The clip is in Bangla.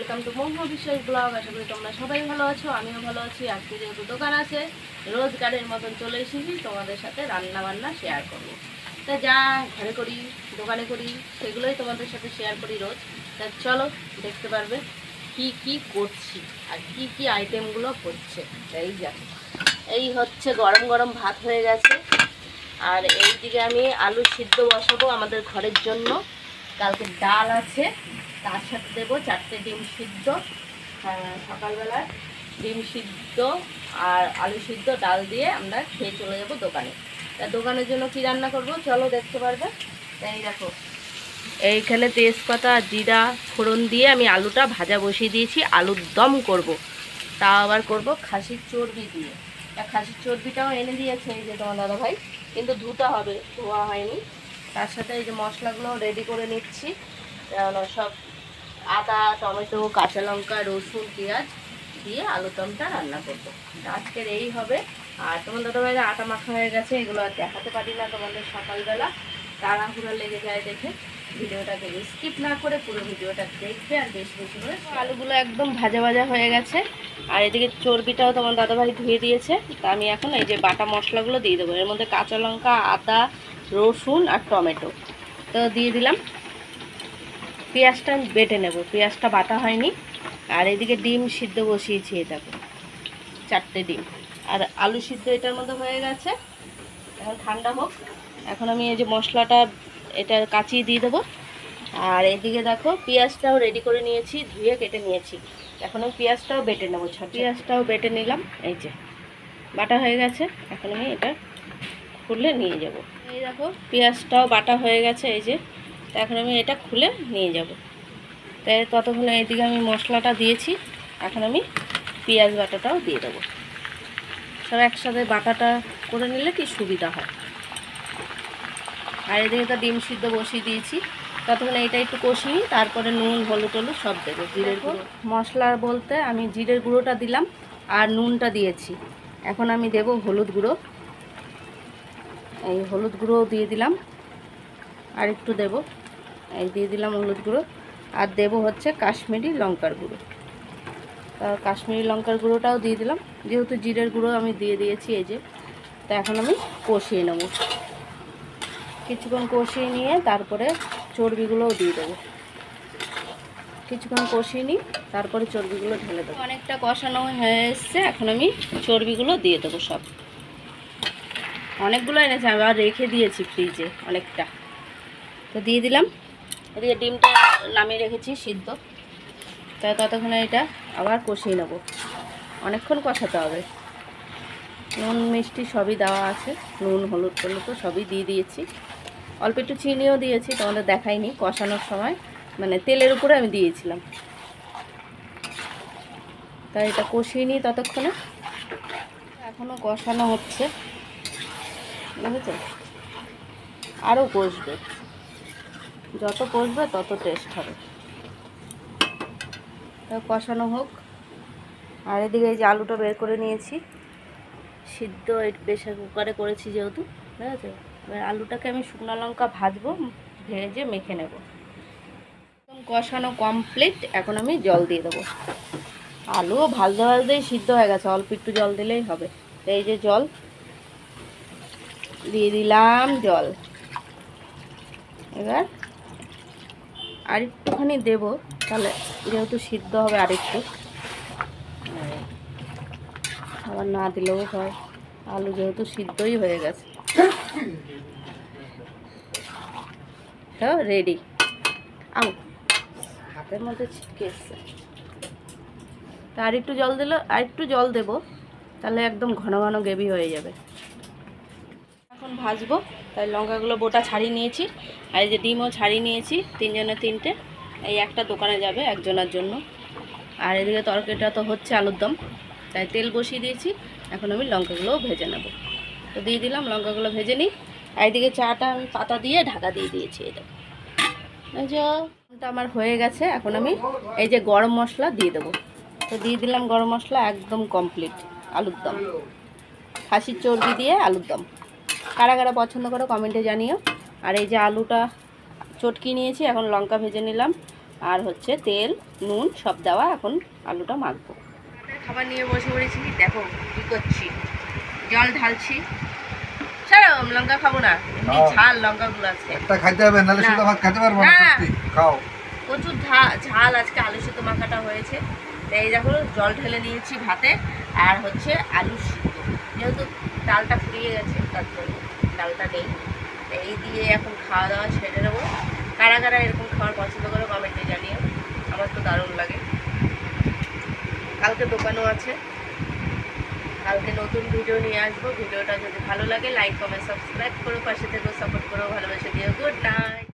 ওয়েলকাম টু মহুয়া বিশ্বাস ব্লগ। আশা করি তোমরা সবাই ভালো আছো, আমিও ভালো আছি। আজকে যেহেতু দোকান আছে, রোজগারের মতন চলে এসেছি তোমাদের সাথে রান্না বান্না শেয়ার করবো। তা যা ঘরে করি, দোকানে করি, সেগুলোই তোমাদের সাথে শেয়ার করি রোজ। তা চলো দেখতে পারবে কি কি করছি আর কি কি আইটেমগুলো হচ্ছে। এই যা এই হচ্ছে গরম গরম ভাত হয়ে গেছে, আর এইদিকে আমি আলু সিদ্ধ বসাবো আমাদের ঘরের জন্য। কালকে ডাল আছে, তার সাথে দেবো 4টে ডিম সিদ্ধ। সকালবেলা ডিম সিদ্ধ আর আলু সিদ্ধ ডাল দিয়ে আমরা খেয়ে চলে যাবো দোকানে। তা দোকানের জন্য কি রান্না করব চলো দেখতে পারবে। তাই দেখো এইখানে তেজপাতা আর জিরা ফোড়ন দিয়ে আমি আলুটা ভাজা বসিয়ে দিয়েছি, আলুর দম করব। তা আবার করব খাসির চর্বি দিয়ে। খাসির চর্বিটাও এনে দিয়েছে এই যে তোমার দাদা ভাই, কিন্তু ধুতে হবে, ধোয়া হয়নি। তার সাথে এই যে মশলাগুলো রেডি করে নিচ্ছি, সব আদা, টমেটো, কাঁচা লঙ্কা, রসুন, পেঁয়াজ দিয়ে আলুর দমটা রান্না করবো। আজকের এই হবে। আর তোমার দাদা ভাইরা আটা মাখা হয়ে গেছে, এগুলো আর দেখাতে পারি না তোমাদের, সকালবেলা তাড়াহুড়া লেগে যায় দেখে। ভিডিওটাকে স্কিপ না করে পুরো ভিডিওটা দেখবে আর বেশি বেশি করে। আলুগুলো একদম ভাজা ভাজা হয়ে গেছে, আর এদিকে চর্বিটাও তোমার দাদাভাই ধুয়ে দিয়েছে। তা আমি এখন এই যে বাটা মশলাগুলো দিয়ে দেবো। এর মধ্যে কাঁচা লঙ্কা, আদা, রসুন আর টমেটো তো দিয়ে দিলাম। পেঁয়াজটা বেটে নেব, পেঁয়াজটা বাটা হয়নি। আর এদিকে ডিম সিদ্ধ বসিয়েছি, এই দেখো 4টে ডিম। আর আলু সিদ্ধ এটার মধ্যে হয়ে গেছে, এখন ঠান্ডা হোক। এখন আমি এই যে মশলাটা এটা কাচিয়ে দিয়ে দেবো। আর এদিকে দেখো পেঁয়াজটাও রেডি করে নিয়েছি, ধুয়ে কেটে নিয়েছি। এখন আমি পেঁয়াজটাও বেটে নেবো, পেঁয়াজটাও বেটে নিলাম। এই যে বাটা হয়ে গেছে, এখন আমি এটা খুলে নিয়ে যাব। এই দেখো পেঁয়াজটাও বাটা হয়ে গেছে, এই যে এখন আমি এটা খুলে নিয়ে যাব। তাই ততক্ষণে এইদিকে আমি মশলাটা দিয়েছি, এখন আমি পেঁয়াজ বাটাটাও দিয়ে দেবো। সব একসাথে বাটাটা করে নিলে কি সুবিধা হয়। আর এদিকে তো ডিম সিদ্ধ বসিয়ে দিয়েছি, ততক্ষণে এটা একটু কষিয়ে তারপরে নুন, হলুদ টলুদ সব দেবো। জিরের গুঁড়ো মশলা বলতে আমি জিরের গুঁড়োটা দিলাম আর নুনটা দিয়েছি। এখন আমি দেব হলুদ গুঁড়ো, এই হলুদ গুঁড়োও দিয়ে দিলাম। আর একটু দেব, এই দিয়ে দিলাম হলুদ গুঁড়ো। আর দেব হচ্ছে কাশ্মীরি লঙ্কার গুঁড়ো, কাশ্মীরি লঙ্কার গুঁড়োটাও দিয়ে দিলাম, যেহেতু জিরের গুঁড়ো আমি দিয়ে দিয়েছি। এই যে তা এখন আমি কষিয়ে নেব, কিছুক্ষণ কষিয়ে নিয়ে তারপরে চর্বিগুলোও দিয়ে দেবো। কিছুক্ষণ কষিয়ে নিই, তারপরে চর্বিগুলো ঢেলে দেবো। অনেকটা কষানো হয়ে এসছে, এখন আমি চর্বিগুলো দিয়ে দেবো সব। অনেকগুলো এনেছি, আমি আবার রেখে দিয়েছি ফ্রিজে অনেকটা, তো দিয়ে দিলাম। এদিকে ডিমটা নামিয়ে রেখেছি সিদ্ধ, তাই ততক্ষণে এটা আবার কষিয়ে নেব। অনেকক্ষণ কষাতে হবে। নুন মিষ্টি সবই দেওয়া আছে, নুন হলুদ টলুদ তো সবই দিয়ে দিয়েছি। অল্প একটু চিনিও দিয়েছি, তোমাদের দেখাইনি কষানোর সময়, মানে তেলের উপরে আমি দিয়েছিলাম। তাই এটা কষিয়ে নিই ততক্ষণে। এখনও কষানো হচ্ছে, বুঝেছো, আরও কষবে, যত কষবে তত টেস্ট হবে। তা কষানো হোক। আর এদিকে এই যে আলুটা বের করে নিয়েছি, সিদ্ধ প্রেসার কুকারে করেছি যেহেতু, ঠিক আছে। এবার আলুটাকে আমি শুকনো লঙ্কা ভাজবো, ভেজে মেখে নেব। একদম কষানো কমপ্লিট, এখন আমি জল দিয়ে দেবো। আলুও ভাজতে ভাজতেই সিদ্ধ হয়ে গেছে, অল্প একটু জল দিলেই হবে। এই যে জল দিয়ে দিলাম, জল এবার আর একটুখানি দেবো, তাহলে যেহেতু সিদ্ধ হবে আরেকটু, আবার না দিলেও হয়, আলু যেহেতু সিদ্ধই হয়ে গেছে। তো রেডি। হাতের মধ্যে ছিটকে এসছে। তা আর একটু জল দিলে, আর একটু জল দেবো, তাহলে একদম ঘন ঘন গ্রেভি হয়ে যাবে। এখন ভাজবো, তাই লঙ্কাগুলো বোটা ছাড়িয়ে নিয়েছি, আর এই যে ডিমও ছাড়িয়ে নিয়েছি, 3 জনের 3টে। এই একটা দোকানে যাবে একজনের জন্য। আর এদিকে তরকারিটা তো হচ্ছে আলুর দম, তাই তেল বসিয়ে দিয়েছি। এখন আমি লঙ্কাগুলোও ভেজে নেব, তো দিয়ে দিলাম, লঙ্কাগুলো ভেজে নিই। আর এদিকে চাটা আমি পাতা দিয়ে ঢাকা দিয়ে দিয়েছি। এটা এই যে আমার হয়ে গেছে, এখন আমি এই যে গরম মশলা দিয়ে দেবো। তো দিয়ে দিলাম গরম মশলা, একদম কমপ্লিট আলুর দম, খাসির চর্বি দিয়ে আলুর দম। কারা কারা পছন্দ করো কমেন্টে জানিও। আর এই যে আলুটা চটকি নিয়েছি, এখন লঙ্কা ভেজে নিলাম, আর হচ্ছে তেল নুন সব দেওয়া। এখন আলুটা মাখবো। খাবার নিয়ে বসে পড়েছি, দেখো কী করছি, জল ঢালছি। সারাম লঙ্কা খাবো না, এমনি ঝাল লঙ্কাগুলো আছে, একটা খাইতে হবে, নাহলে শুধু ভাত খেতে পারবো না। সত্যি খাও, প্রচুর ঝাল আজকে আলু সিদ্ধ মাখাটা হয়েছে। এই দেখো জল ঢেলে নিয়েছি ভাতে, আর হচ্ছে আলু সিদ্ধ, যেহেতু ডালটা ফুরিয়ে গেছে তার জন্য ডালটা নেই। এই দিয়ে এখন খাওয়া দাওয়া ছেড়ে দেবো। কারা কারা এরকম খাওয়ার পছন্দ করে কমেন্টে জানিও, আমার তো দারুণ লাগে। কালকে দোকানও আছে, কালকে নতুন ভিডিও নিয়ে আসবো। ভিডিওটা যদি ভালো লাগে লাইক কমেন্ট সাবস্ক্রাইব করো, পাশে থেকেও সাপোর্ট করো, ভালোবাসা দিও। Good night.